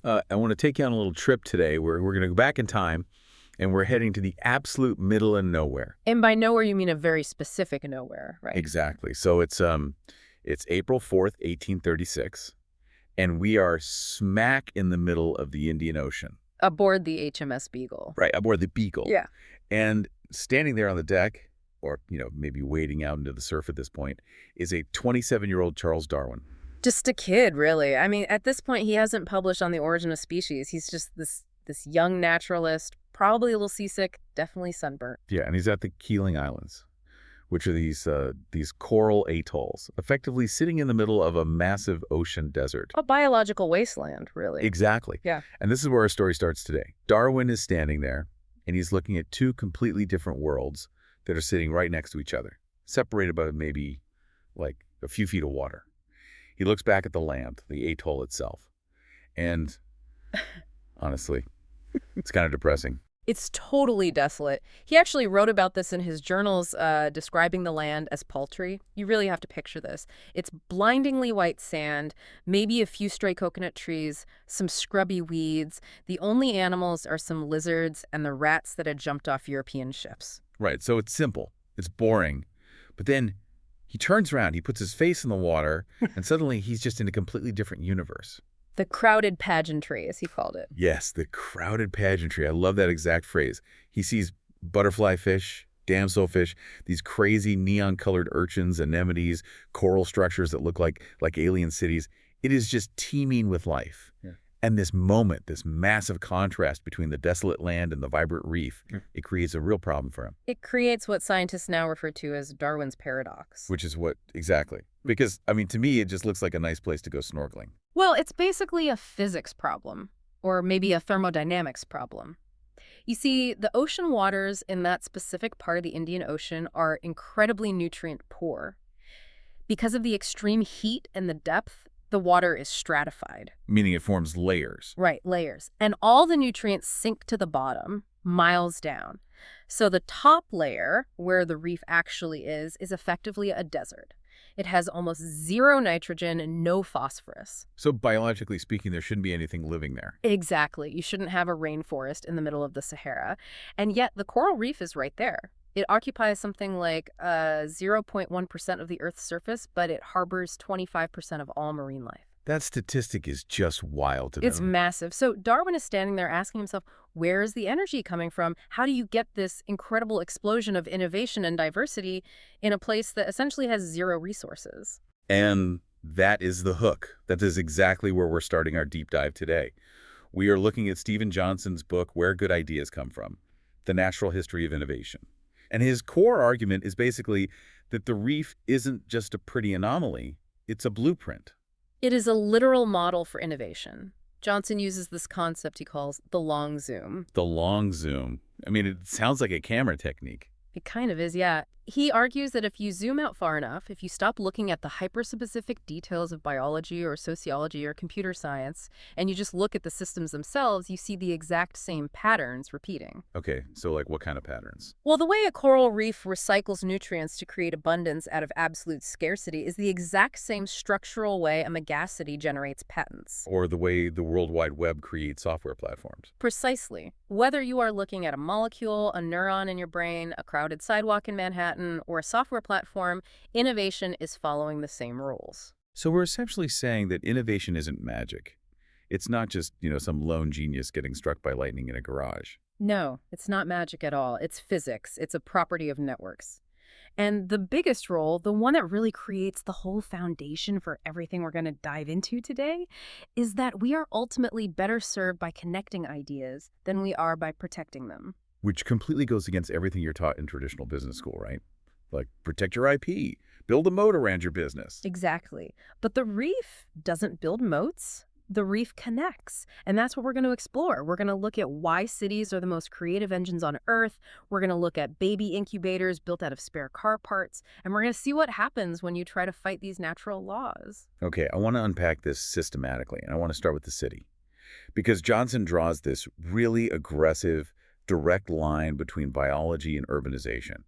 I want to take you on a little trip today. We're going to go back in time, and we're heading to the absolute middle of nowhere. And by nowhere, you mean a very specific nowhere, right? Exactly. So it's April 4th, 1836, and we are smack in the middle of the Indian Ocean. Aboard the HMS Beagle. Right, aboard the Beagle. Yeah. And standing there on the deck, or, maybe wading out into the surf at this point, is a 27-year-old Charles Darwin. Just a kid, really. I mean, at this point, he hasn't published on the origin of species. He's just this young naturalist, probably a little seasick, definitely sunburnt. Yeah, and he's at the Keeling Islands, which are these coral atolls, effectively sitting in the middle of a massive ocean desert. A biological wasteland, really. Exactly. Yeah. And this is where our story starts today. Darwin is standing there, and he's looking at two completely different worlds that are sitting right next to each other, separated by maybe like a few feet of water. He looks back at the land, the atoll itself, and honestly, it's kind of depressing. It's totally desolate. He actually wrote about this in his journals, describing the land as paltry. You really have to picture this. It's blindingly white sand, maybe a few stray coconut trees, some scrubby weeds. The only animals are some lizards and the rats that had jumped off European ships. Right, so it's simple. It's boring. But then he turns around, he puts his face in the water, and suddenly he's just in a completely different universe. The crowded pageantry, as he called it. Yes, the crowded pageantry. I love that exact phrase. He sees butterfly fish, damselfish, these crazy neon-colored urchins, anemones, coral structures that look like alien cities. It is just teeming with life. Yeah. And this moment, this massive contrast between the desolate land and the vibrant reef, it creates a real problem for him. It creates what scientists now refer to as Darwin's paradox. Which is what, exactly. Because, to me, it just looks like a nice place to go snorkeling. Well, it's basically a physics problem, or maybe a thermodynamics problem. You see, the ocean waters in that specific part of the Indian Ocean are incredibly nutrient poor. Because of the extreme heat and the depth, the water is stratified. Meaning it forms layers. Right, layers. And all the nutrients sink to the bottom, miles down. So the top layer, where the reef actually is effectively a desert. It has almost zero nitrogen and no phosphorus. So biologically speaking, there shouldn't be anything living there. Exactly. You shouldn't have a rainforest in the middle of the Sahara. And yet the coral reef is right there. It occupies something like 0.1% of the Earth's surface, but it harbors 25% of all marine life. That statistic is just wild to me. It's massive. So Darwin is standing there asking himself, where is the energy coming from? How do you get this incredible explosion of innovation and diversity in a place that essentially has zero resources? And that is the hook. That is exactly where we're starting our deep dive today. We are looking at Stephen Johnson's book, Where Good Ideas Come From, The Natural History of Innovation. And his core argument is basically that the reef isn't just a pretty anomaly, it's a blueprint. It is a literal model for innovation. Johnson uses this concept he calls the long zoom. The long zoom. It sounds like a camera technique. It kind of is, yeah. He argues that if you zoom out far enough, if you stop looking at the hyper-specific details of biology or sociology or computer science, and you just look at the systems themselves, you see the exact same patterns repeating. Okay, so like what kind of patterns? Well, the way a coral reef recycles nutrients to create abundance out of absolute scarcity is the exact same structural way a megacity generates patents. Or the way the World Wide Web creates software platforms. Precisely. Whether you are looking at a molecule, a neuron in your brain, a crowded sidewalk in Manhattan, or a software platform, innovation is following the same rules. So we're essentially saying that innovation isn't magic. It's not just, some lone genius getting struck by lightning in a garage. No, it's not magic at all. It's physics. It's a property of networks. And the biggest role, the one that really creates the whole foundation for everything we're going to dive into today, is that we are ultimately better served by connecting ideas than we are by protecting them. Which completely goes against everything you're taught in traditional business school, right? Like, protect your IP, build a moat around your business. Exactly. But the reef doesn't build moats. The reef connects. And that's what we're going to explore. We're going to look at why cities are the most creative engines on Earth. We're going to look at baby incubators built out of spare car parts. And we're going to see what happens when you try to fight these natural laws. Okay, I want to unpack this systematically, and I want to start with the city. Because Johnson draws this really aggressive, direct line between biology and urbanization.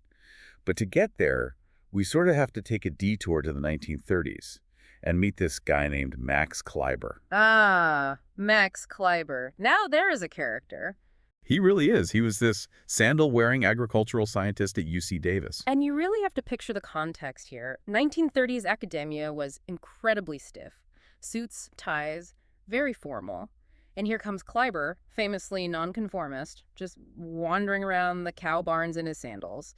But to get there, we sort of have to take a detour to the 1930s. and meet this guy named Max Kleiber. Ah, Max Kleiber. Now there is a character. He really is. He was this sandal-wearing agricultural scientist at UC Davis. And you really have to picture the context here. 1930s academia was incredibly stiff. Suits, ties, very formal. And here comes Kleiber, famously nonconformist, just wandering around the cow barns in his sandals.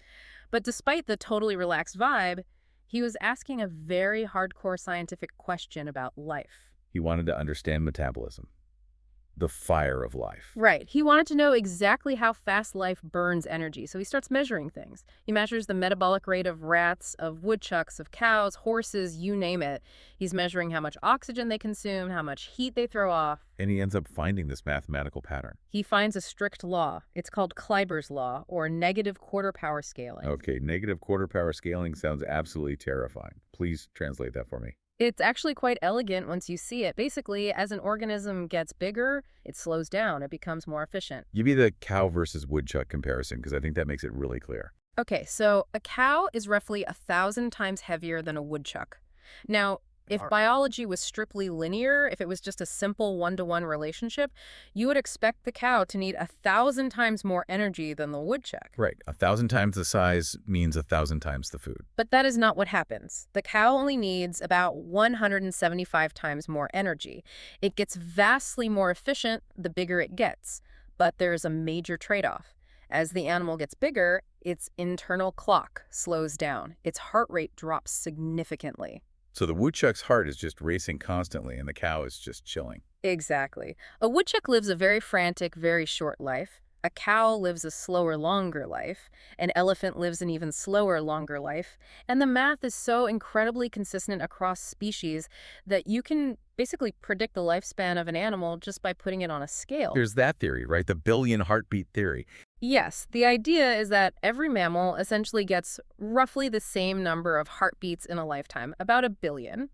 But despite the totally relaxed vibe, he was asking a very hardcore scientific question about life. He wanted to understand metabolism, the fire of life. Right. He wanted to know exactly how fast life burns energy, so he starts measuring things. He measures the metabolic rate of rats, of woodchucks, of cows, horses, you name it. He's measuring how much oxygen they consume, how much heat they throw off. And he ends up finding this mathematical pattern. He finds a strict law. It's called Kleiber's law, or negative quarter power scaling. Okay, negative quarter power scaling sounds absolutely terrifying. Please translate that for me. It's actually quite elegant once you see it. Basically, as an organism gets bigger, it slows down, it becomes more efficient. Give me the cow versus woodchuck comparison, because I think that makes it really clear. Okay, so a cow is roughly 1,000 times heavier than a woodchuck. Now, if biology was strictly linear, if it was just a simple one-to-one relationship, you would expect the cow to need 1,000 times more energy than the woodchuck. Right. 1,000 times the size means 1,000 times the food. But that is not what happens. The cow only needs about 175 times more energy. It gets vastly more efficient the bigger it gets. But there's a major trade-off. As the animal gets bigger, its internal clock slows down. Its heart rate drops significantly. So the woodchuck's heart is just racing constantly, and the cow is just chilling. Exactly. A woodchuck lives a very frantic, very short life. A cow lives a slower, longer life. An elephant lives an even slower, longer life. And the math is so incredibly consistent across species that you can basically predict the lifespan of an animal just by putting it on a scale. There's that theory, right? The billion heartbeat theory. Yes, the idea is that every mammal essentially gets roughly the same number of heartbeats in a lifetime, about 1 billion.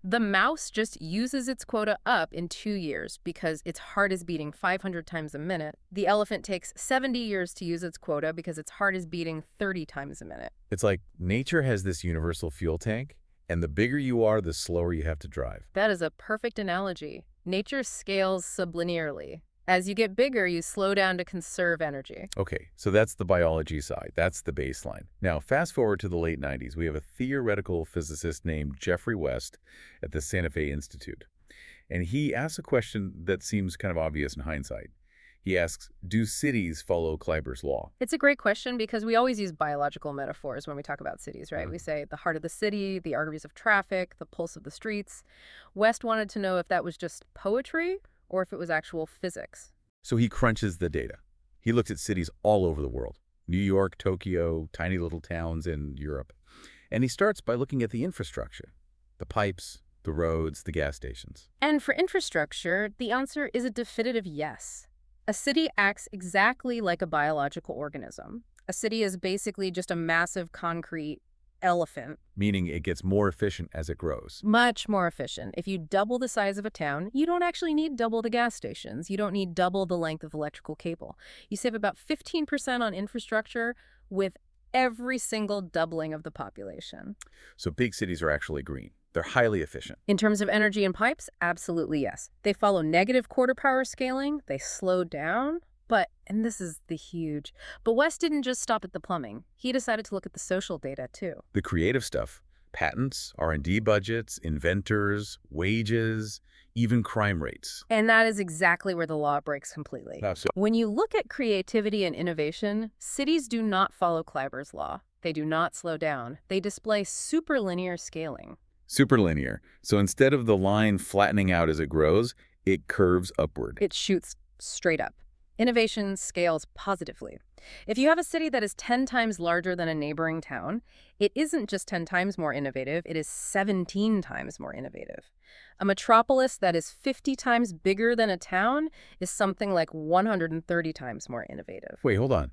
The mouse just uses its quota up in 2 years because its heart is beating 500 times a minute. The elephant takes 70 years to use its quota because its heart is beating 30 times a minute. It's like nature has this universal fuel tank, and the bigger you are, the slower you have to drive. That is a perfect analogy. Nature scales sublinearly. As you get bigger, you slow down to conserve energy. Okay, so that's the biology side. That's the baseline. Now, fast forward to the late 90s. We have a theoretical physicist named Geoffrey West at the Santa Fe Institute. And he asks a question that seems kind of obvious in hindsight. He asks, do cities follow Kleiber's law? It's a great question because we always use biological metaphors when we talk about cities, right? We say the heart of the city, the arteries of traffic, the pulse of the streets. West wanted to know if that was just poetry or if it was actual physics. So he crunches the data. He looks at cities all over the world. New York, Tokyo, tiny little towns in Europe. And he starts by looking at the infrastructure. The pipes, the roads, the gas stations. And for infrastructure, the answer is a definitive yes. A city acts exactly like a biological organism. A city is basically just a massive concrete elephant. Meaning it gets more efficient as it grows. Much more efficient. If you double the size of a town, you don't actually need double the gas stations. You don't need double the length of electrical cable. You save about 15% on infrastructure with every single doubling of the population. So big cities are actually green. They're highly efficient. In terms of energy and pipes, absolutely yes. They follow negative quarter power scaling. They slow down. But, and this is the huge, but West didn't just stop at the plumbing. He decided to look at the social data too. The creative stuff, patents, R&D budgets, inventors, wages, even crime rates. And that is exactly where the law breaks completely. When you look at creativity and innovation, cities do not follow Kleiber's law. They do not slow down. They display superlinear scaling. Superlinear. So instead of the line flattening out as it grows, it curves upward. It shoots straight up. Innovation scales positively. If you have a city that is 10 times larger than a neighboring town, it isn't just 10 times more innovative, it is 17 times more innovative. A metropolis that is 50 times bigger than a town is something like 130 times more innovative. Wait, hold on.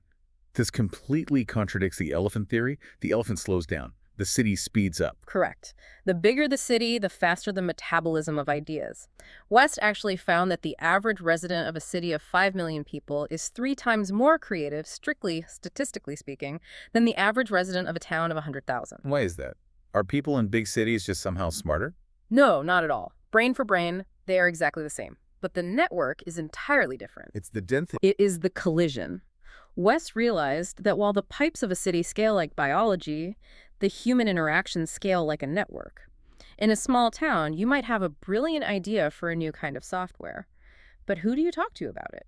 This completely contradicts the elephant theory. The elephant slows down. The city speeds up. Correct. The bigger the city, the faster the metabolism of ideas. West actually found that the average resident of a city of 5 million people is 3 times more creative, strictly statistically speaking, than the average resident of a town of 100,000. Why is that? Are people in big cities just somehow smarter? No, not at all. Brain for brain, they are exactly the same. But the network is entirely different. It's the density. It is the collision. West realized that while the pipes of a city scale like biology, the human interactions scale like a network. In a small town, you might have a brilliant idea for a new kind of software. But who do you talk to about it?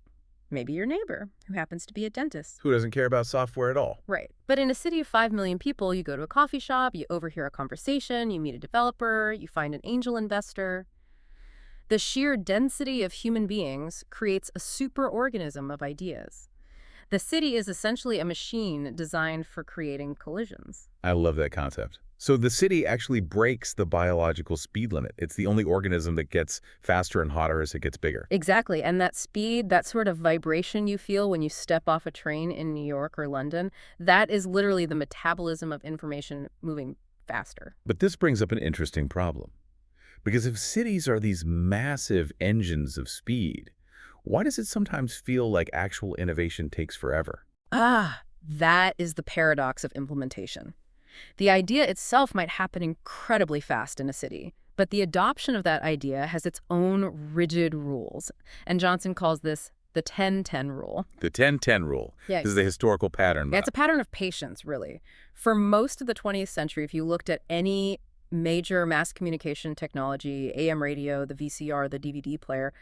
Maybe your neighbor, who happens to be a dentist. Who doesn't care about software at all? Right. But in a city of 5 million people, you go to a coffee shop, you overhear a conversation, you meet a developer, you find an angel investor. The sheer density of human beings creates a superorganism of ideas. The city is essentially a machine designed for creating collisions. I love that concept. So the city actually breaks the biological speed limit. It's the only organism that gets faster and hotter as it gets bigger. Exactly. And that speed, that sort of vibration you feel when you step off a train in New York or London, that is literally the metabolism of information moving faster. But this brings up an interesting problem. Because if cities are these massive engines of speed, why does it sometimes feel like actual innovation takes forever? That is the paradox of implementation. The idea itself might happen incredibly fast in a city, but the adoption of that idea has its own rigid rules. And Johnson calls this the 10-10 rule. The 10-10 rule. Yeah. This is the historical pattern. Yeah, it's a pattern of patience, really. For most of the 20th century, if you looked at any major mass communication technology, AM radio, the VCR, the DVD player,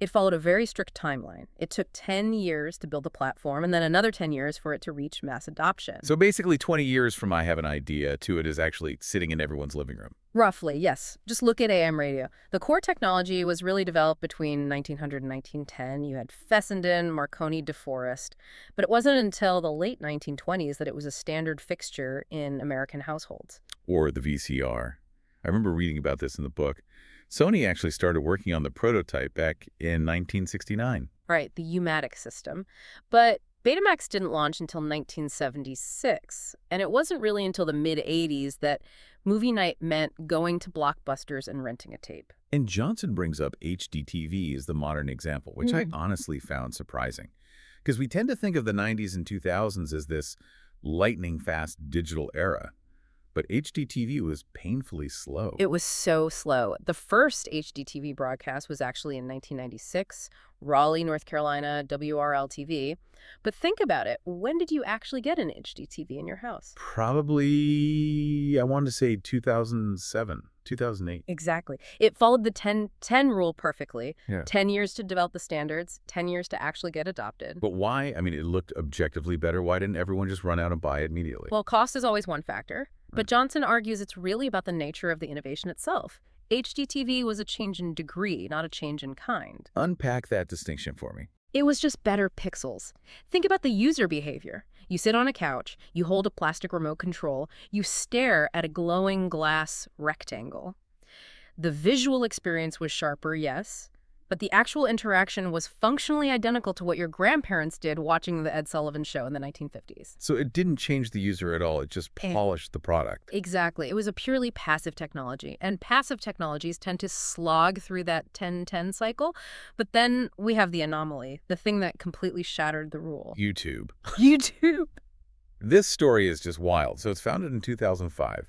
it followed a very strict timeline. It took 10 years to build the platform and then another 10 years for it to reach mass adoption. So basically 20 years from I have an idea to it is actually sitting in everyone's living room. Roughly, yes. Just look at AM radio. The core technology was really developed between 1900 and 1910. You had Fessenden, Marconi, DeForest. But it wasn't until the late 1920s that it was a standard fixture in American households. Or the VCR. I remember reading about this in the book. Sony actually started working on the prototype back in 1969. Right, the U-matic system. But Betamax didn't launch until 1976, and it wasn't really until the mid-'80s that movie night meant going to Blockbusters and renting a tape. And Johnson brings up HDTV as the modern example, which I honestly found surprising. Because we tend to think of the 90s and 2000s as this lightning-fast digital era. But HDTV was painfully slow. It was so slow. The first HDTV broadcast was actually in 1996, Raleigh, North Carolina, WRL-TV. But think about it. When did you actually get an HDTV in your house? Probably, I wanted to say 2007, 2008. Exactly. It followed the 10-10 rule perfectly. Yeah. 10 years to develop the standards, 10 years to actually get adopted. But why? I mean, it looked objectively better. Why didn't everyone just run out and buy it immediately? Well, cost is always one factor. But Johnson argues it's really about the nature of the innovation itself. HDTV was a change in degree, not a change in kind. Unpack that distinction for me. It was just better pixels. Think about the user behavior. You sit on a couch, you hold a plastic remote control, you stare at a glowing glass rectangle. The visual experience was sharper, yes, but the actual interaction was functionally identical to what your grandparents did watching the Ed Sullivan Show in the 1950s. So it didn't change the user at all. It just polished the product. Exactly. It was a purely passive technology. And passive technologies tend to slog through that 10-10 cycle. But then we have the anomaly, the thing that completely shattered the rule. YouTube. YouTube. This story is just wild. So it's founded in 2005.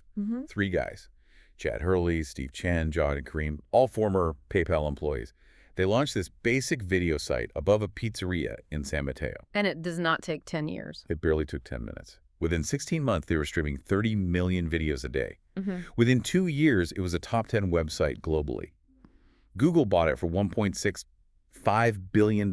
3 guys. Chad Hurley, Steve Chen, Jawed and Kareem, all former PayPal employees. They launched this basic video site above a pizzeria in San Mateo. And it does not take 10 years. It barely took 10 minutes. Within 16 months, they were streaming 30 million videos a day. Within 2 years, it was a top 10 website globally. Google bought it for $1.65 billion,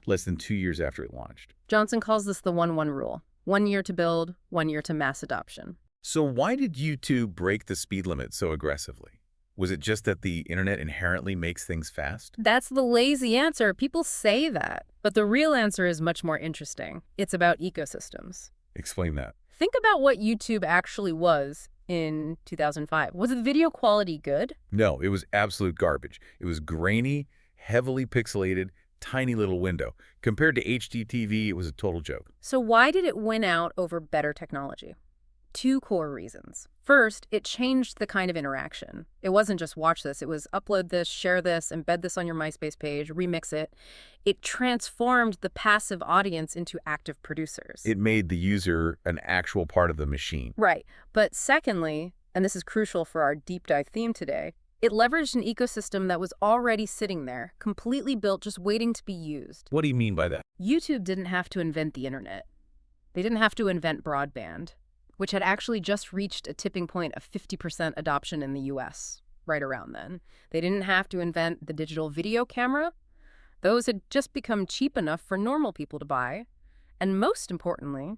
less than 2 years after it launched. Johnson calls this the 1-1 rule. 1 year to build, 1 year to mass adoption. So why did YouTube break the speed limit so aggressively? Was it just that the internet inherently makes things fast? That's the lazy answer. People say that. But the real answer is much more interesting. It's about ecosystems. Explain that. Think about what YouTube actually was in 2005. Was the video quality good? No, it was absolute garbage. It was grainy, heavily pixelated, tiny little window. Compared to HDTV, it was a total joke. So why did it win out over better technology? 2 core reasons. First, it changed the kind of interaction. It wasn't just watch this. It was upload this, share this, embed this on your MySpace page, remix it. It transformed the passive audience into active producers. It made the user an actual part of the machine. Right. But secondly, and this is crucial for our deep dive theme today, It leveraged an ecosystem that was already sitting there, completely built, just waiting to be used. What do you mean by that? YouTube didn't have to invent the internet. They didn't have to invent broadband, which had actually just reached a tipping point of 50% adoption in the US right around then. They didn't have to invent the digital video camera. Those had just become cheap enough for normal people to buy. And most importantly,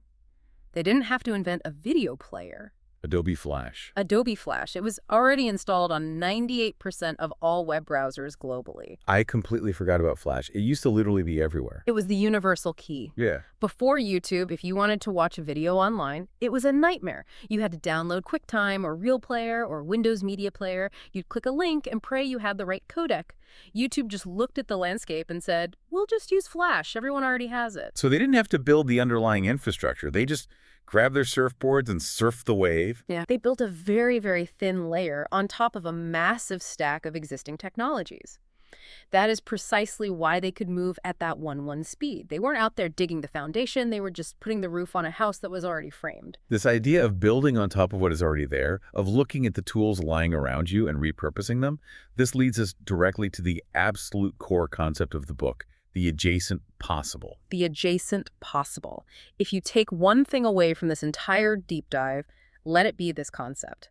they didn't have to invent a video player. Adobe Flash. Adobe Flash. It was already installed on 98% of all web browsers globally. I completely forgot about Flash. It used to literally be everywhere. It was the universal key. Yeah. Before YouTube, if you wanted to watch a video online, it was a nightmare. You had to download QuickTime or Real Player or Windows Media Player. You'd click a link and pray you had the right codec. YouTube just looked at the landscape and said, we'll just use Flash. Everyone already has it. So they didn't have to build the underlying infrastructure. They just grabbed their surfboards and surfed the wave. Yeah. They built a very, very thin layer on top of a massive stack of existing technologies. That is precisely why they could move at that 1:1 speed. They weren't out there digging the foundation. They were just putting the roof on a house that was already framed. This idea of building on top of what is already there, of looking at the tools lying around you and repurposing them, this leads us directly to the absolute core concept of the book, the adjacent possible. The adjacent possible. If you take one thing away from this entire deep dive, let it be this concept.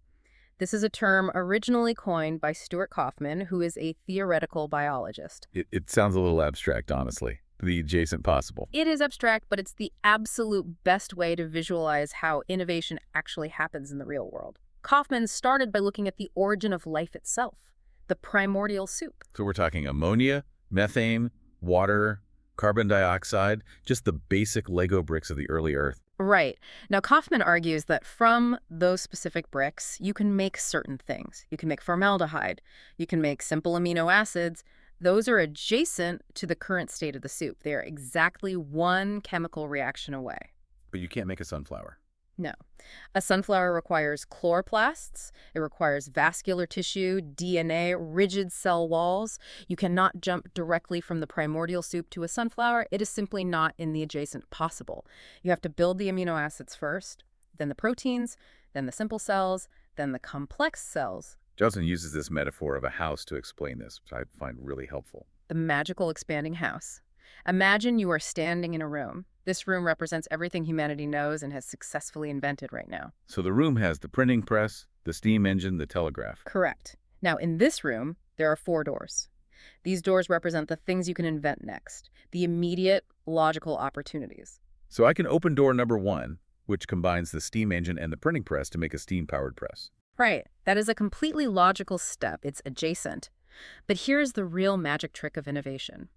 This is a term originally coined by Stuart Kauffman, who is a theoretical biologist. It sounds a little abstract, honestly. The adjacent possible. It is abstract, but it's the absolute best way to visualize how innovation actually happens in the real world. Kauffman started by looking at the origin of life itself, the primordial soup. So we're talking ammonia, methane, water, carbon dioxide, just the basic Lego bricks of the early Earth. Right. Now, Kauffman argues that from those specific bricks, you can make certain things. You can make formaldehyde. You can make simple amino acids. Those are adjacent to the current state of the soup. They are exactly one chemical reaction away. But you can't make a sunflower. No. A sunflower requires chloroplasts. It requires vascular tissue, DNA, rigid cell walls. You cannot jump directly from the primordial soup to a sunflower. It is simply not in the adjacent possible. You have to build the amino acids first, then the proteins, then the simple cells, then the complex cells. Johnson uses this metaphor of a house to explain this, which I find really helpful. The magical expanding house. Imagine you are standing in a room. This room represents everything humanity knows and has successfully invented right now. So the room has the printing press, the steam engine, the telegraph. Correct. Now, in this room, there are 4 doors. These doors represent the things you can invent next, the immediate, logical opportunities. So I can open door number 1, which combines the steam engine and the printing press to make a steam-powered press. Right. That is a completely logical step. It's adjacent. But here's the real magic trick of innovation.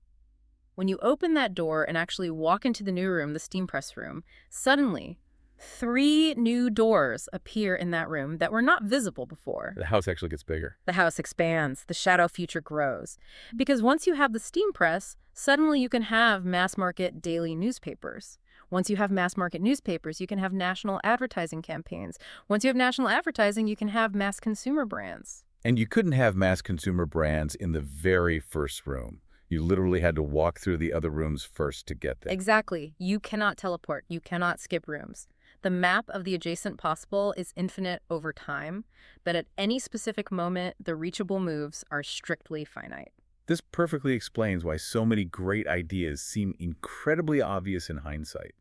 When you open that door and actually walk into the new room, the steam press room, suddenly 3 new doors appear in that room that were not visible before. The house actually gets bigger. The house expands. The shadow future grows. Because once you have the steam press, suddenly you can have mass-market daily newspapers. Once you have mass-market newspapers, you can have national advertising campaigns. Once you have national advertising, you can have mass consumer brands. And you couldn't have mass consumer brands in the very first room. You literally had to walk through the other rooms first to get there. Exactly. You cannot teleport. You cannot skip rooms. The map of the adjacent possible is infinite over time, but at any specific moment, the reachable moves are strictly finite. This perfectly explains why so many great ideas seem incredibly obvious in hindsight.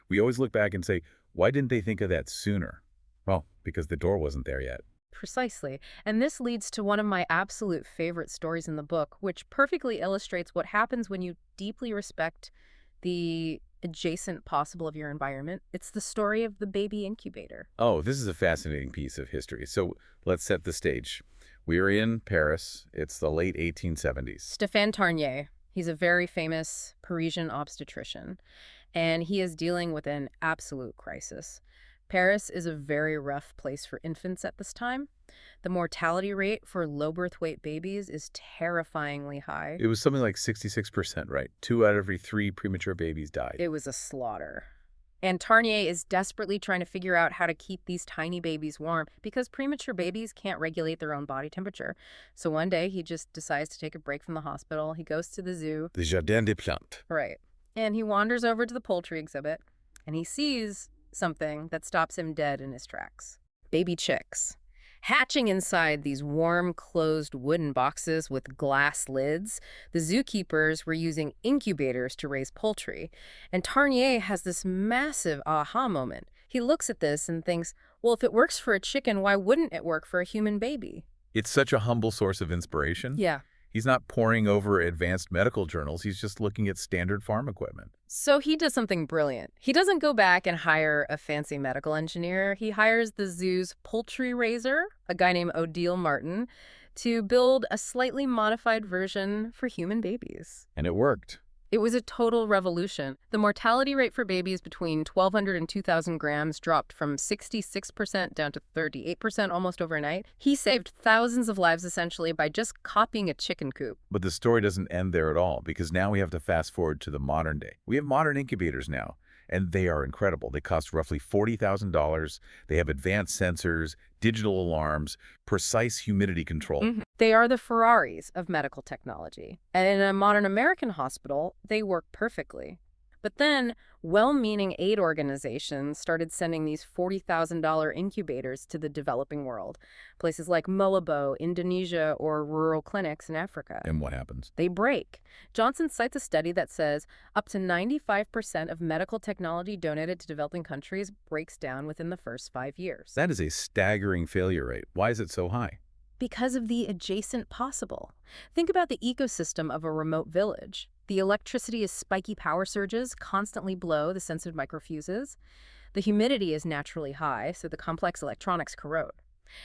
We always look back and say, why didn't they think of that sooner? Well, because the door wasn't there yet. Precisely. And this leads to one of my absolute favorite stories in the book, which perfectly illustrates what happens when you deeply respect the adjacent possible of your environment. It's the story of the baby incubator. Oh, this is a fascinating piece of history. So let's set the stage. We're in Paris. It's the late 1870s. Stéphane Tarnier, he's a very famous Parisian obstetrician, and he is dealing with an absolute crisis. Paris is a very rough place for infants at this time. The mortality rate for low birth weight babies is terrifyingly high. It was something like 66%, right? 2 out of every 3 premature babies died. It was a slaughter. And Tarnier is desperately trying to figure out how to keep these tiny babies warm because premature babies can't regulate their own body temperature. So one day he just decides to take a break from the hospital. He goes to the zoo. The Jardin des Plantes. Right. And he wanders over to the poultry exhibit and he sees something that stops him dead in his tracks. Baby chicks. hatching inside these warm, closed wooden boxes with glass lids. The zookeepers were using incubators to raise poultry. And Tarnier has this massive aha moment. He looks at this and thinks, well, if it works for a chicken, why wouldn't it work for a human baby? It's such a humble source of inspiration. Yeah. He's not poring over advanced medical journals. He's just looking at standard farm equipment. So he does something brilliant. He doesn't go back and hire a fancy medical engineer. He hires the zoo's poultry raiser, a guy named Odile Martin, to build a slightly modified version for human babies. And it worked. It was a total revolution. The mortality rate for babies between 1,200 and 2,000 grams dropped from 66% down to 38% almost overnight. He saved thousands of lives essentially by just copying a chicken coop. But the story doesn't end there at all, because now we have to fast forward to the modern day. We have modern incubators now, and they are incredible. They cost roughly $40,000. They have advanced sensors, digital alarms, precise humidity control. They are the Ferraris of medical technology. And in a modern American hospital, they work perfectly. But then, well-meaning aid organizations started sending these $40,000 incubators to the developing world, places like Malabo, Indonesia, or rural clinics in Africa. And what happens? They break. Johnson cites a study that says up to 95% of medical technology donated to developing countries breaks down within the first 5 years. That is a staggering failure rate. Why is it so high? Because of the adjacent possible. Think about the ecosystem of a remote village. The electricity is spiky power surges, constantly blow the sensitive microfuses. The humidity is naturally high, so the complex electronics corrode.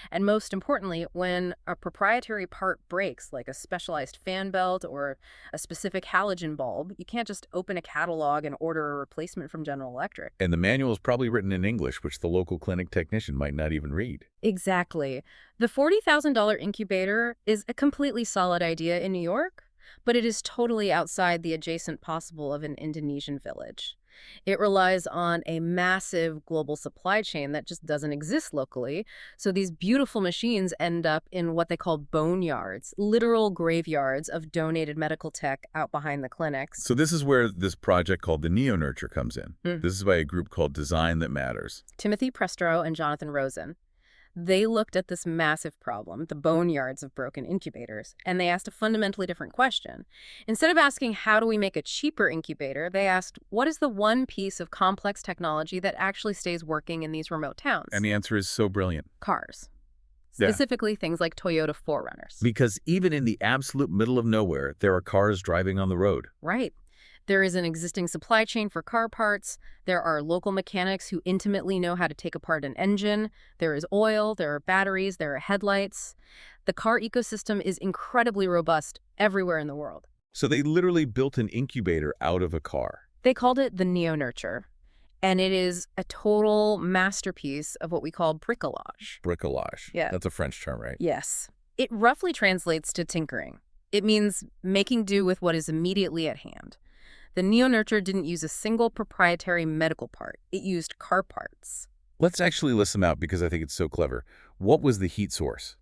And most importantly, when a proprietary part breaks, like a specialized fan belt or a specific halogen bulb, you can't just open a catalog and order a replacement from General Electric. And the manual is probably written in English, which the local clinic technician might not even read. Exactly. The $40,000 incubator is a completely solid idea in New York, but it is totally outside the adjacent possible of an Indonesian village. It relies on a massive global supply chain that just doesn't exist locally. So these beautiful machines end up in what they call boneyards, literal graveyards of donated medical tech out behind the clinics. So this is where this project called the Neo-Nurture comes in. Mm. This is by a group called Design That Matters. Timothy Prestero and Jonathan Rosen. They looked at this massive problem, the boneyards of broken incubators, and they asked a fundamentally different question. Instead of asking, how do we make a cheaper incubator, they asked, what is the one piece of complex technology that actually stays working in these remote towns? And the answer is so brilliant. Cars. Yeah. Specifically things like Toyota 4Runners. Because even in the absolute middle of nowhere, there are cars driving on the road. Right. There is an existing supply chain for car parts. There are local mechanics who intimately know how to take apart an engine. There is oil, there are batteries, there are headlights. The car ecosystem is incredibly robust everywhere in the world. So they literally built an incubator out of a car. They called it the Neo-Nurture, and it is a total masterpiece of what we call bricolage. Bricolage. Yeah. That's a French term, right? Yes. It roughly translates to tinkering. It means making do with what is immediately at hand. The Neo-Nurture didn't use a single proprietary medical part. It used car parts. Let's actually list them out because I think it's so clever. What was the heat source?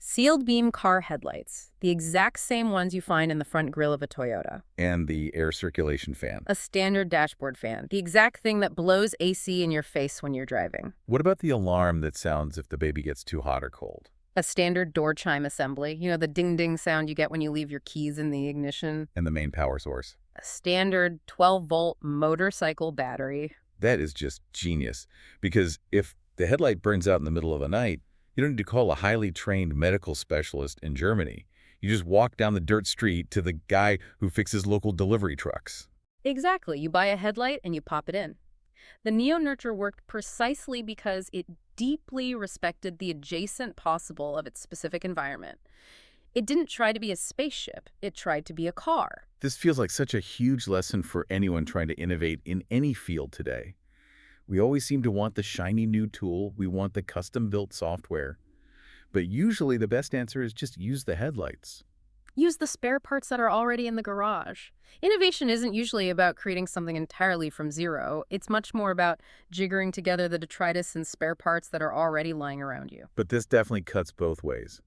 Sealed beam car headlights, the exact same ones you find in the front grille of a Toyota. And the air circulation fan. A standard dashboard fan, the exact thing that blows AC in your face when you're driving. What about the alarm that sounds if the baby gets too hot or cold? A standard door chime assembly, you know, the ding-ding sound you get when you leave your keys in the ignition. And the main power source. A standard 12-volt motorcycle battery. That is just genius. Because if the headlight burns out in the middle of the night, you don't need to call a highly trained medical specialist in Germany. You just walk down the dirt street to the guy who fixes local delivery trucks. Exactly. You buy a headlight and you pop it in. The Neo-Nurture worked precisely because it deeply respected the adjacent possible of its specific environment. It didn't try to be a spaceship. It tried to be a car. This feels like such a huge lesson for anyone trying to innovate in any field today. We always seem to want the shiny new tool. We want the custom-built software. But usually the best answer is just use the headlights. Use the spare parts that are already in the garage. Innovation isn't usually about creating something entirely from zero. It's much more about jiggering together the detritus and spare parts that are already lying around you. But this definitely cuts both ways.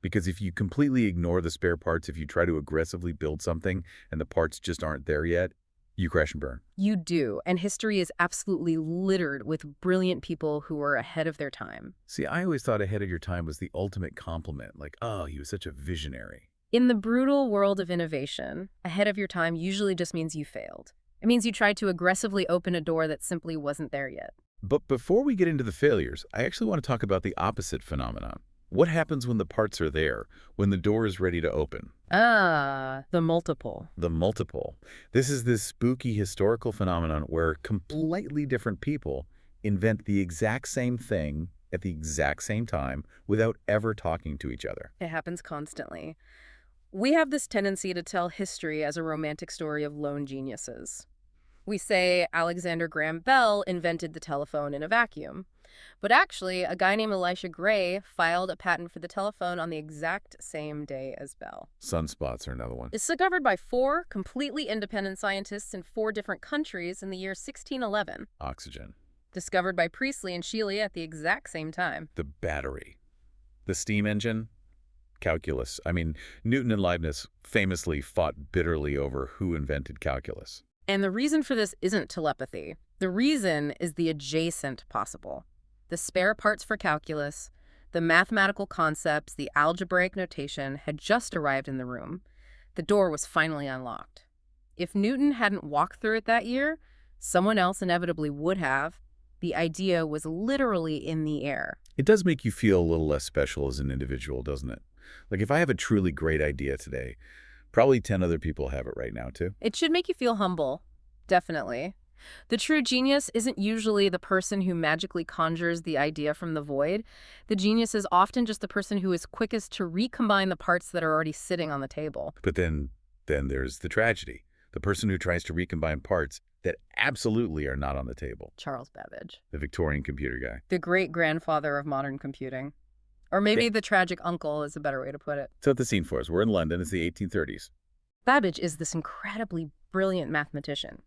Because if you completely ignore the spare parts, if you try to aggressively build something and the parts just aren't there yet, You crash and burn. You do, and history is absolutely littered with brilliant people who were ahead of their time. See, I always thought ahead of your time was the ultimate compliment, like, oh, he was such a visionary. In the brutal world of innovation, ahead of your time usually just means you failed. It means you tried to aggressively open a door that simply wasn't there yet. But before we get into the failures, I actually want to talk about the opposite phenomenon. What happens when the parts are there, when the door is ready to open? Ah, the multiple. The multiple. This is this spooky historical phenomenon where completely different people invent the exact same thing at the exact same time without ever talking to each other. It happens constantly. We have this tendency to tell history as a romantic story of lone geniuses. We say Alexander Graham Bell invented the telephone in a vacuum. But actually, a guy named Elisha Gray filed a patent for the telephone on the exact same day as Bell. Sunspots are another one. It's discovered by 4 completely independent scientists in 4 different countries in the year 1611. Oxygen. Discovered by Priestley and Scheele at the exact same time. The battery. The steam engine. Calculus. I mean, Newton and Leibniz famously fought bitterly over who invented calculus. And the reason for this isn't telepathy. The reason is the adjacent possible. The spare parts for calculus, the mathematical concepts, the algebraic notation had just arrived in the room. The door was finally unlocked. If Newton hadn't walked through it that year, someone else inevitably would have. The idea was literally in the air. It does make you feel a little less special as an individual, doesn't it? Like if I have a truly great idea today, probably 10 other people have it right now too. It should make you feel humble, definitely. The true genius isn't usually the person who magically conjures the idea from the void. The genius is often just the person who is quickest to recombine the parts that are already sitting on the table. But then there's the tragedy. The person who tries to recombine parts that absolutely are not on the table. Charles Babbage. The Victorian computer guy. The great-grandfather of modern computing. Or maybe the tragic uncle is a better way to put it. Set the scene for us. We're in London. It's the 1830s. Babbage is this incredibly brilliant mathematician.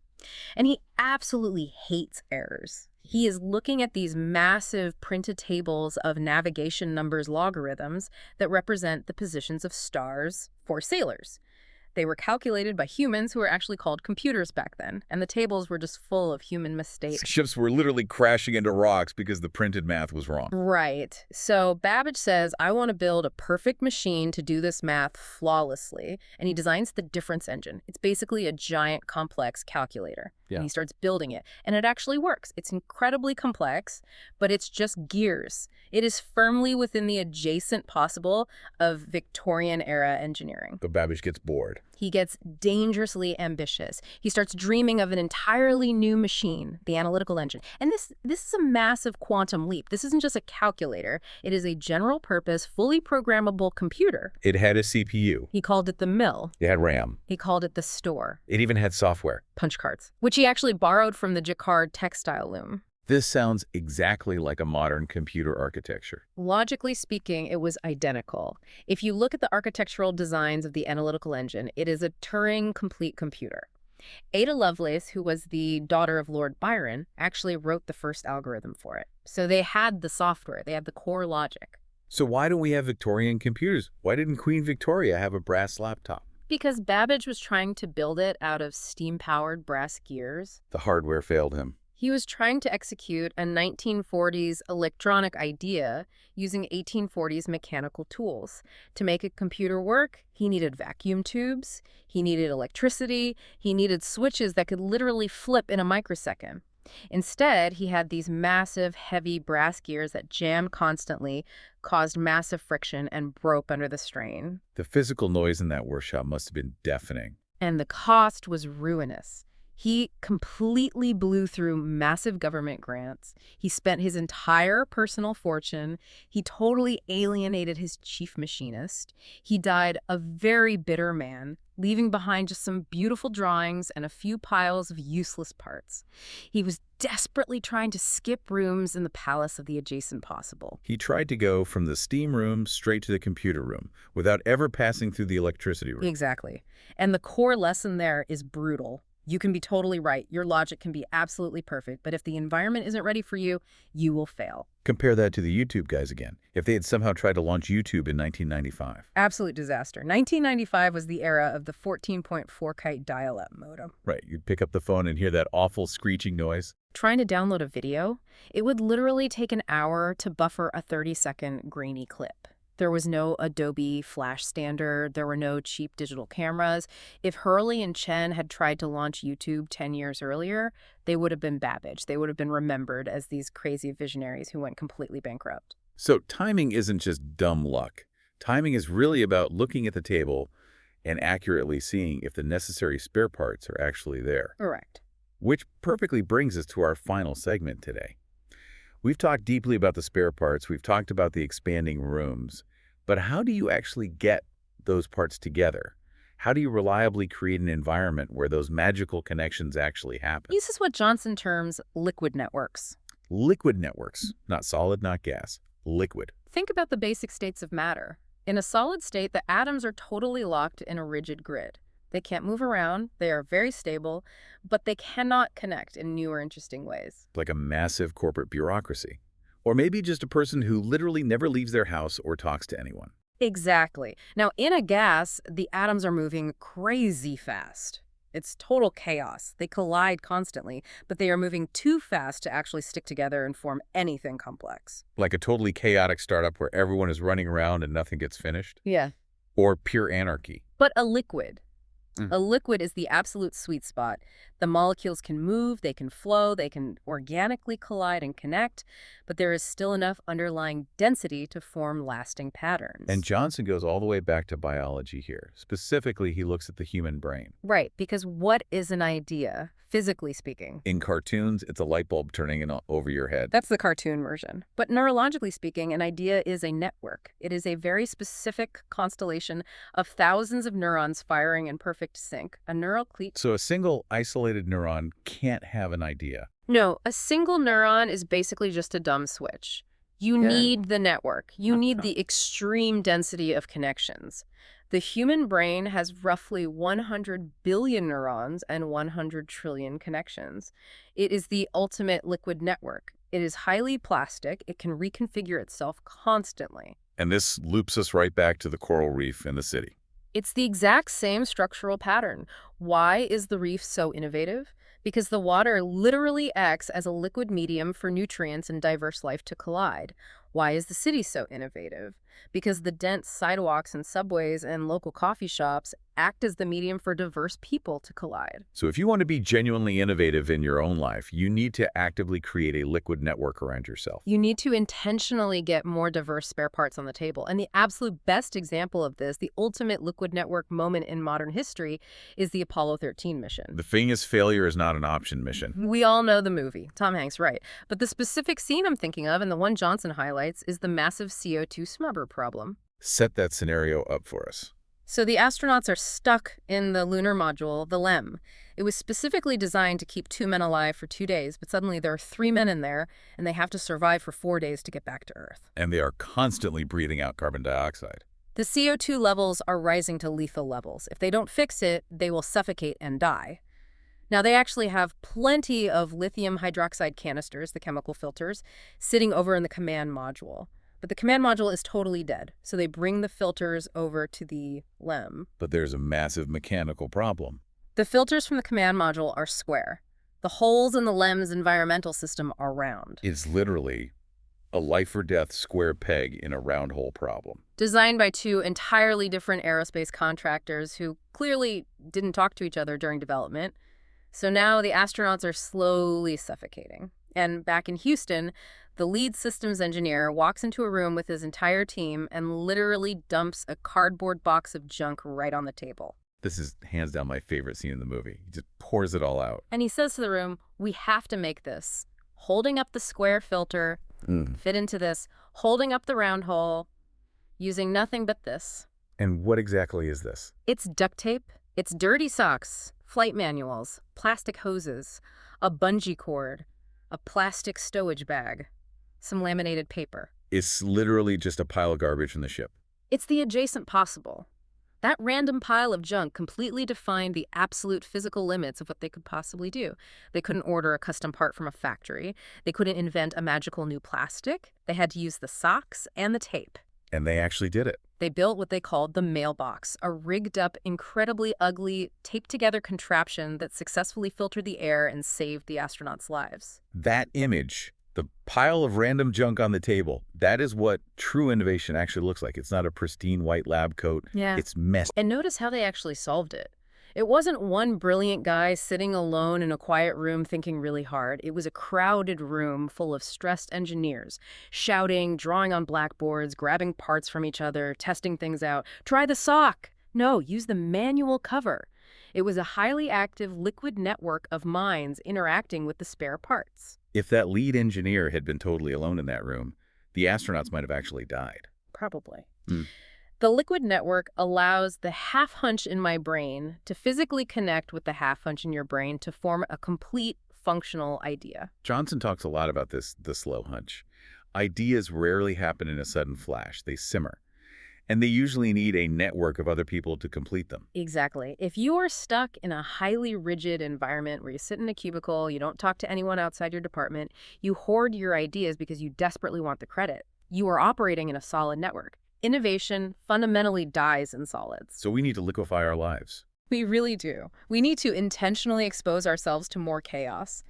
And he absolutely hates errors. He is looking at these massive printed tables of navigation numbers logarithms that represent the positions of stars for sailors. They were calculated by humans who were actually called computers back then, and the tables were just full of human mistakes. Ships were literally crashing into rocks because the printed math was wrong. Right. So Babbage says, I want to build a perfect machine to do this math flawlessly, and he designs the difference engine. It's basically a giant complex calculator. Yeah. And he starts building it, and it actually works. It's incredibly complex, but it's just gears. It is firmly within the adjacent possible of Victorian-era engineering. But Babbage gets bored. He gets dangerously ambitious. He starts dreaming of an entirely new machine, the analytical engine. And this is a massive quantum leap. This isn't just a calculator. It is a general-purpose, fully programmable computer. It had a CPU. He called it the mill. It had RAM. He called it the store. It even had software. Punch cards, which he actually borrowed from the Jacquard textile loom. This sounds exactly like a modern computer architecture. Logically speaking, it was identical. If you look at the architectural designs of the analytical engine, it is a Turing-complete computer. Ada Lovelace, who was the daughter of Lord Byron, actually wrote the first algorithm for it. So they had the software, they had the core logic. So why don't we have Victorian computers? Why didn't Queen Victoria have a brass laptop? Because Babbage was trying to build it out of steam-powered brass gears. The hardware failed him. He was trying to execute a 1940s electronic idea using 1840s mechanical tools. To make a computer work, he needed vacuum tubes, he needed electricity, he needed switches that could literally flip in a microsecond. Instead, he had these massive, heavy brass gears that jammed constantly, caused massive friction, and broke under the strain. The physical noise in that workshop must have been deafening. And the cost was ruinous. He completely blew through massive government grants. He spent his entire personal fortune. He totally alienated his chief machinist. He died a very bitter man, leaving behind just some beautiful drawings and a few piles of useless parts. He was desperately trying to skip rooms in the palace of the adjacent possible. He tried to go from the steam room straight to the computer room without ever passing through the electricity room. Exactly. And the core lesson there is brutal. You can be totally right. Your logic can be absolutely perfect, but if the environment isn't ready for you, you will fail. Compare that to the YouTube guys again. If they had somehow tried to launch YouTube in 1995. Absolute disaster. 1995 was the era of the 14.4 kite dial-up modem. Right, you'd pick up the phone and hear that awful screeching noise. Trying to download a video, it would literally take an hour to buffer a 30-second grainy clip. There was no Adobe Flash standard. There were no cheap digital cameras. If Hurley and Chen had tried to launch YouTube 10 years earlier, they would have been Babbage. They would have been remembered as these crazy visionaries who went completely bankrupt. So timing isn't just dumb luck. Timing is really about looking at the table and accurately seeing if the necessary spare parts are actually there. Correct. Which perfectly brings us to our final segment today. We've talked deeply about the spare parts, we've talked about the expanding rooms, but how do you actually get those parts together? How do you reliably create an environment where those magical connections actually happen? This is what Johnson terms liquid networks. Liquid networks, not solid, not gas, liquid. Think about the basic states of matter. In a solid state, the atoms are totally locked in a rigid grid. They can't move around, they are very stable, but they cannot connect in new or interesting ways. Like a massive corporate bureaucracy. Or maybe just a person who literally never leaves their house or talks to anyone. Exactly. Now, in a gas, the atoms are moving crazy fast. It's total chaos. They collide constantly, but they are moving too fast to actually stick together and form anything complex. Like a totally chaotic startup where everyone is running around and nothing gets finished. Yeah. Or pure anarchy. But a liquid. A liquid is the absolute sweet spot. The molecules can move, they can flow, they can organically collide and connect, but there is still enough underlying density to form lasting patterns. And Johnson goes all the way back to biology here. Specifically, he looks at the human brain. Right, because what is an idea, physically speaking? In cartoons, it's a light bulb turning over your head. That's the cartoon version. But neurologically speaking, an idea is a network. It is a very specific constellation of thousands of neurons firing in perfect sync. A neural cleat. So a single isolated neuron can't have an idea. No, a single neuron is basically just a dumb switch. You need the network. You need the extreme density of connections. The human brain has roughly 100 billion neurons and 100 trillion connections. It is the ultimate liquid network. It is highly plastic. It can reconfigure itself constantly. And this loops us right back to the coral reef in the city. It's the exact same structural pattern. Why is the reef so innovative? Because the water literally acts as a liquid medium for nutrients and diverse life to collide. Why is the city so innovative? Because the dense sidewalks and subways and local coffee shops act as the medium for diverse people to collide. So if you want to be genuinely innovative in your own life, you need to actively create a liquid network around yourself. You need to intentionally get more diverse spare parts on the table. And the absolute best example of this, the ultimate liquid network moment in modern history, is the Apollo 13 mission. The thing is, failure is not an option mission. We all know the movie. Tom Hanks, right. But the specific scene I'm thinking of, and the one Johnson highlights, is the massive CO2 smubber problem. Set that scenario up for us. So the astronauts are stuck in the lunar module, the LEM. It was specifically designed to keep 2 men alive for 2 days, but suddenly there are 3 men in there, and they have to survive for 4 days to get back to Earth. And they are constantly breathing out carbon dioxide. The CO2 levels are rising to lethal levels. If they don't fix it, they will suffocate and die. Now, they actually have plenty of lithium hydroxide canisters, the chemical filters, sitting over in the command module. But the command module is totally dead, so they bring the filters over to the LEM. But there's a massive mechanical problem. The filters from the command module are square. The holes in the LEM's environmental system are round. It's literally a life-or-death square peg in a round hole problem. Designed by 2 entirely different aerospace contractors who clearly didn't talk to each other during development. So now the astronauts are slowly suffocating. And back in Houston, the lead systems engineer walks into a room with his entire team and literally dumps a cardboard box of junk right on the table. This is hands down my favorite scene in the movie. He just pours it all out. And he says to the room, "We have to make this." Holding up the square filter, fit into this, holding up the round hole, using nothing but this. And what exactly is this? It's duct tape, it's dirty socks, flight manuals, plastic hoses, a bungee cord, a plastic stowage bag, some laminated paper. It's literally just a pile of garbage from the ship. It's the adjacent possible. That random pile of junk completely defined the absolute physical limits of what they could possibly do. They couldn't order a custom part from a factory. They couldn't invent a magical new plastic. They had to use the socks and the tape. And they actually did it. They built what they called the mailbox, a rigged-up, incredibly ugly, taped-together contraption that successfully filtered the air and saved the astronauts' lives. That image, the pile of random junk on the table, that is what true innovation actually looks like. It's not a pristine white lab coat. Yeah. It's messy. And notice how they actually solved it. It wasn't one brilliant guy sitting alone in a quiet room thinking really hard. It was a crowded room full of stressed engineers, shouting, drawing on blackboards, grabbing parts from each other, testing things out. Try the sock! No, use the manual cover. It was a highly active liquid network of minds interacting with the spare parts. If that lead engineer had been totally alone in that room, the astronauts might have actually died. Probably. Hmm. The liquid network allows the half hunch in my brain to physically connect with the half hunch in your brain to form a complete functional idea. Johnson talks a lot about this, the slow hunch. Ideas rarely happen in a sudden flash. They simmer. And they usually need a network of other people to complete them. Exactly. If you are stuck in a highly rigid environment where you sit in a cubicle, you don't talk to anyone outside your department, you hoard your ideas because you desperately want the credit, you are operating in a solid network. Innovation fundamentally dies in solids. So we need to liquefy our lives. We really do. We need to intentionally expose ourselves to more chaos.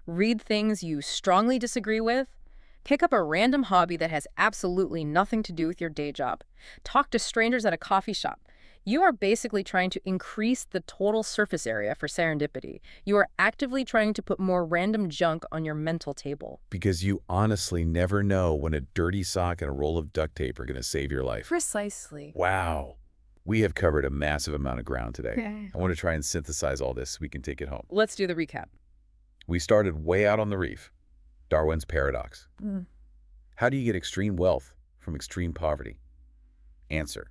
Read things you strongly disagree with. Pick up a random hobby that has absolutely nothing to do with your day job. Talk to strangers at a coffee shop. You are basically trying to increase the total surface area for serendipity. You are actively trying to put more random junk on your mental table. Because you honestly never know when a dirty sock and a roll of duct tape are going to save your life. Precisely. Wow. We have covered a massive amount of ground today. Okay. I want to try and synthesize all this so we can take it home. Let's do the recap. We started way out on the reef. Darwin's paradox. How do you get extreme wealth from extreme poverty? Answer: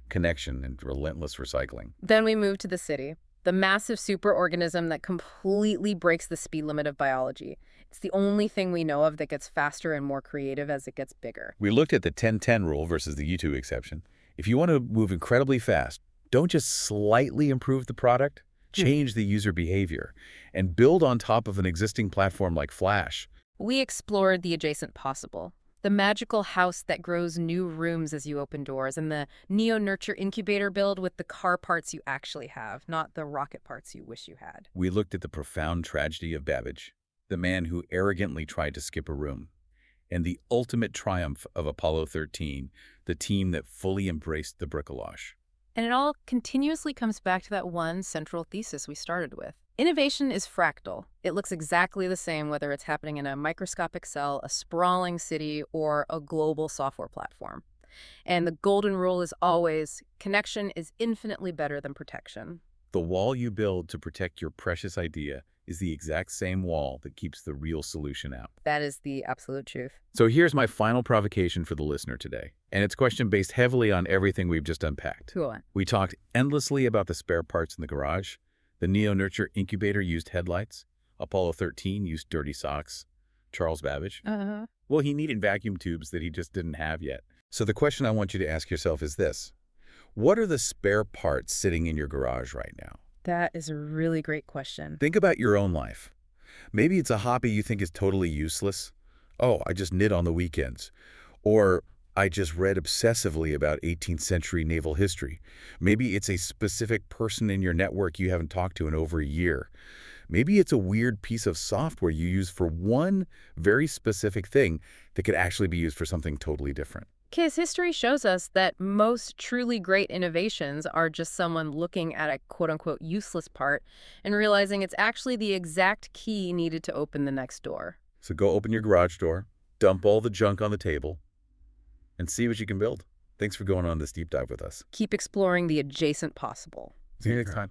connection and relentless recycling. Then we move to the city, the massive superorganism that completely breaks the speed limit of biology. It's the only thing we know of that gets faster and more creative as it gets bigger. We looked at the 10-10 rule versus the U2 exception. If you want to move incredibly fast, don't just slightly improve the product, change the user behavior, and build on top of an existing platform like Flash. We explored the adjacent possible. The magical house that grows new rooms as you open doors, and the neo-nurture incubator build with the car parts you actually have, not the rocket parts you wish you had. We looked at the profound tragedy of Babbage, the man who arrogantly tried to skip a room, and the ultimate triumph of Apollo 13, the team that fully embraced the bricolage. And it all continuously comes back to that one central thesis we started with. Innovation is fractal. It looks exactly the same whether it's happening in a microscopic cell, a sprawling city, or a global software platform. And the golden rule is always, connection is infinitely better than protection. The wall you build to protect your precious idea is the exact same wall that keeps the real solution out. That is the absolute truth. So here's my final provocation for the listener today, and it's a question based heavily on everything we've just unpacked. Go on. We talked endlessly about the spare parts in the garage. The neo-nurture incubator used headlights. Apollo 13 used dirty socks. Charles Babbage? Well, he needed vacuum tubes that he just didn't have yet. So the question I want you to ask yourself is this: what are the spare parts sitting in your garage right now? That is a really great question. Think about your own life. Maybe it's a hobby you think is totally useless. Oh, I just knit on the weekends. Or I just read obsessively about 18th century naval history. Maybe it's a specific person in your network you haven't talked to in over a year. Maybe it's a weird piece of software you use for one very specific thing that could actually be used for something totally different. Because history shows us that most truly great innovations are just someone looking at a quote-unquote useless part and realizing it's actually the exact key needed to open the next door. So go open your garage door, dump all the junk on the table, and see what you can build. Thanks for going on this deep dive with us. Keep exploring the adjacent possible. See you next time.